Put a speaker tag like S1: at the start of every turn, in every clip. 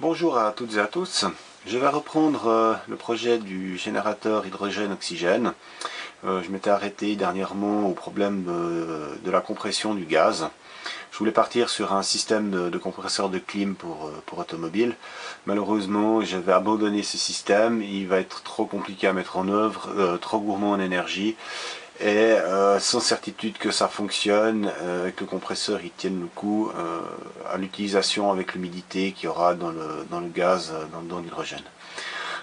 S1: Bonjour à toutes et à tous. Je vais reprendre le projet du générateur hydrogène-oxygène. Je m'étais arrêté dernièrement au problème de la compression du gaz. Je voulais partir sur un système de compresseur de clim pour automobile. Malheureusement, je vais abandonner ce système. Il va être trop compliqué à mettre en œuvre, trop gourmand en énergie. Et sans certitude que ça fonctionne, que le compresseur il tienne le coup à l'utilisation avec l'humidité qu'il y aura dans le gaz, dans l'hydrogène.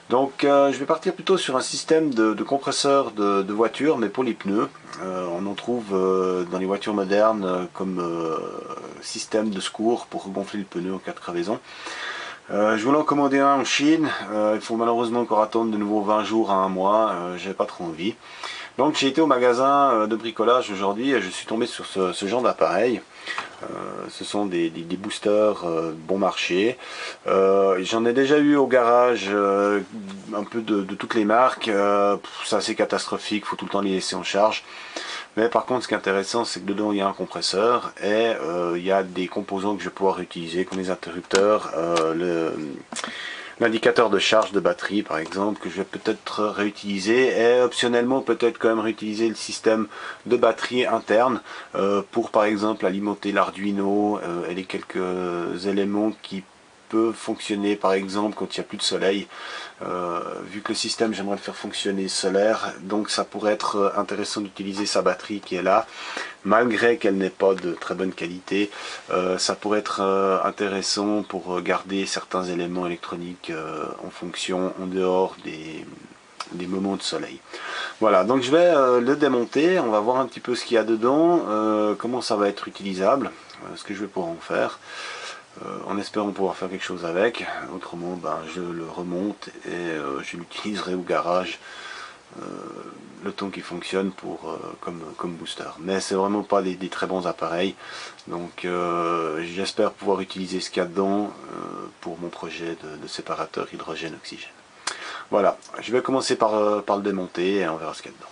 S1: Donc je vais partir plutôt sur un système de compresseur de voiture, mais pour les pneus. On en trouve dans les voitures modernes comme système de secours pour gonfler le pneu en cas de crevaison. Je voulais en commander un en Chine. Il faut malheureusement encore attendre de nouveau 20 jours à un mois. J'ai pas trop envie. Donc j'ai été au magasin de bricolage aujourd'hui et je suis tombé sur ce genre d'appareil. Ce sont des boosters bon marché. J'en ai déjà eu au garage un peu de toutes les marques. C'est assez catastrophique, il faut tout le temps les laisser en charge. Mais par contre, ce qui est intéressant, c'est que dedans il y a un compresseur et il y a des composants que je vais pouvoir utiliser, comme les interrupteurs, l'indicateur de charge de batterie par exemple, que je vais peut-être réutiliser, et optionnellement peut-être quand même réutiliser le système de batterie interne pour par exemple alimenter l'Arduino et les quelques éléments qui peuvent fonctionner par exemple quand il n'y a plus de soleil. Vu que le système j'aimerais le faire fonctionner solaire, donc ça pourrait être intéressant d'utiliser sa batterie qui est là, malgré qu'elle n'ait pas de très bonne qualité. Ça pourrait être intéressant pour garder certains éléments électroniques en fonction en dehors des moments de soleil. Voilà, donc je vais le démonter, on va voir un petit peu ce qu'il y a dedans, comment ça va être utilisable, ce que je vais pouvoir en faire. En espérant pouvoir faire quelque chose avec, autrement je le remonte et je l'utiliserai au garage le temps qu'il fonctionne comme booster. Mais c'est vraiment pas des très bons appareils, donc j'espère pouvoir utiliser ce qu'il y a dedans pour mon projet de séparateur hydrogène-oxygène. Voilà, je vais commencer par le démonter et on verra ce qu'il y a dedans.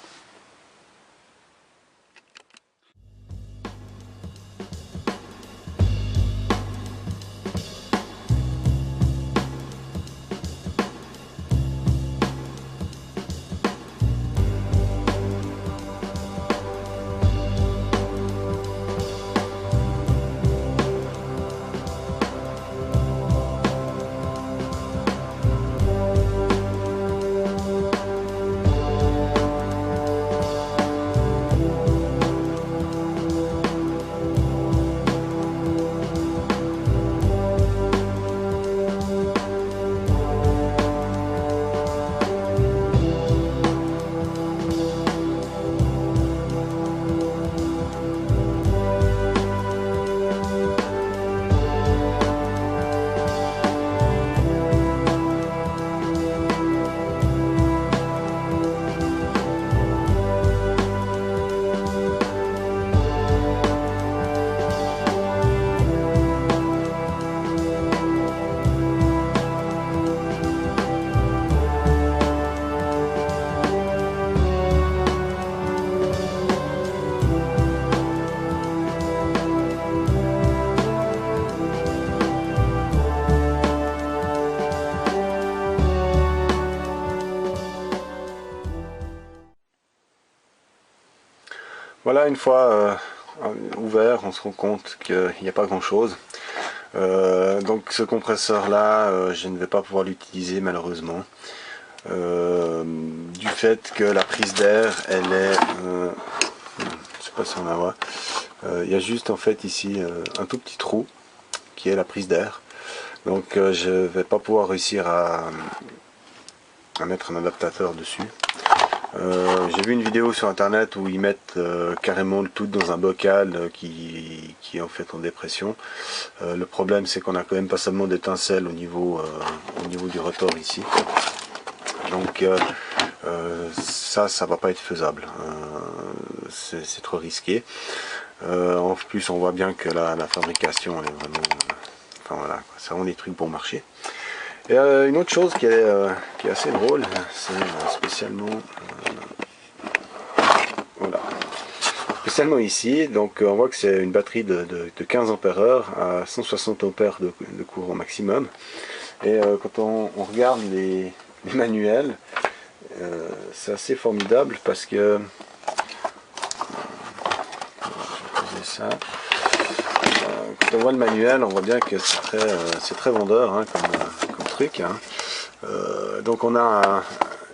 S1: Voilà, une fois ouvert, on se rend compte qu'il n'y a pas grand chose. Donc ce compresseur là, je ne vais pas pouvoir l'utiliser malheureusement. Du fait que la prise d'air, elle est... je sais pas si on la voit. Il y a juste en fait ici un tout petit trou qui est la prise d'air. Donc je ne vais pas pouvoir réussir à mettre un adaptateur dessus. J'ai vu une vidéo sur internet où ils mettent carrément le tout dans un bocal qui est en fait en dépression. Le problème c'est qu'on a quand même pas seulement d'étincelles au niveau du rotor ici. Donc ça va pas être faisable. C'est trop risqué. En plus on voit bien que la fabrication elle est vraiment... enfin voilà, c'est vraiment des trucs bon marché. Et une autre chose qui est assez drôle, c'est spécialement voilà, spécialement ici. Donc on voit que c'est une batterie de 15 ampères à 160 ampères de courant maximum. Et quand on regarde les manuels, c'est assez formidable parce que ça. Quand on voit le manuel, on voit bien que c'est très vendeur hein, comme truc. Hein. Donc on a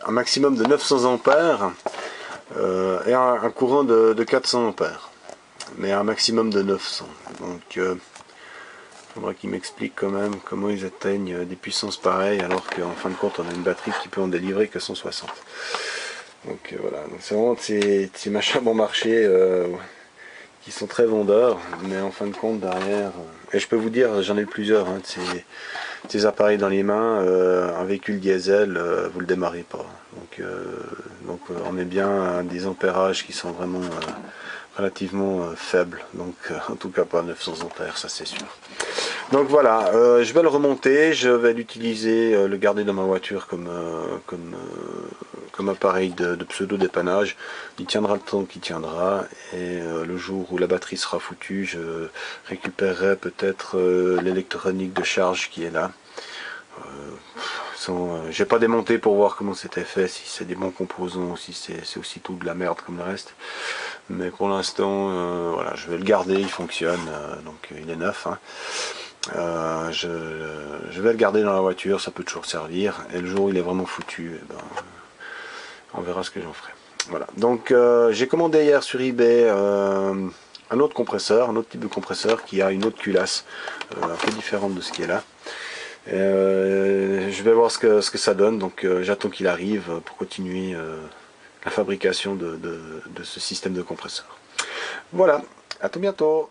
S1: un maximum de 900 ampères et un courant de 400 ampères, mais un maximum de 900. Donc il faudra qu'ils m'expliquent quand même comment ils atteignent des puissances pareilles alors qu'en fin de compte on a une batterie qui peut en délivrer que 160. Donc voilà, donc c'est vraiment ces machins bon marché qui sont très vendeurs, mais en fin de compte derrière, et je peux vous dire, j'en ai plusieurs, hein, ces appareils dans les mains, un véhicule diesel, vous le démarrez pas. Donc on est bien à des ampérages qui sont vraiment relativement faibles, donc en tout cas pas 900 ampères, ça c'est sûr. Donc voilà, je vais le remonter, je vais l'utiliser, le garder dans ma voiture comme appareil de pseudo dépannage. Il tiendra le temps qu'il tiendra, et le jour où la batterie sera foutue, je récupérerai peut-être l'électronique de charge qui est là. J'ai pas démonté pour voir comment c'était fait, si c'est des bons composants ou si c'est aussi tout de la merde comme le reste. Mais pour l'instant, voilà, je vais le garder, il fonctionne, donc il est neuf. Hein. Je vais le garder dans la voiture, ça peut toujours servir. Et le jour où il est vraiment foutu, eh ben, on verra ce que j'en ferai. Voilà. Donc j'ai commandé hier sur eBay un autre compresseur, un autre type de compresseur qui a une autre culasse, un peu différente de ce qui est là. Je vais voir ce que ça donne, donc j'attends qu'il arrive pour continuer la fabrication de ce système de compresseur. Voilà, à tout bientôt.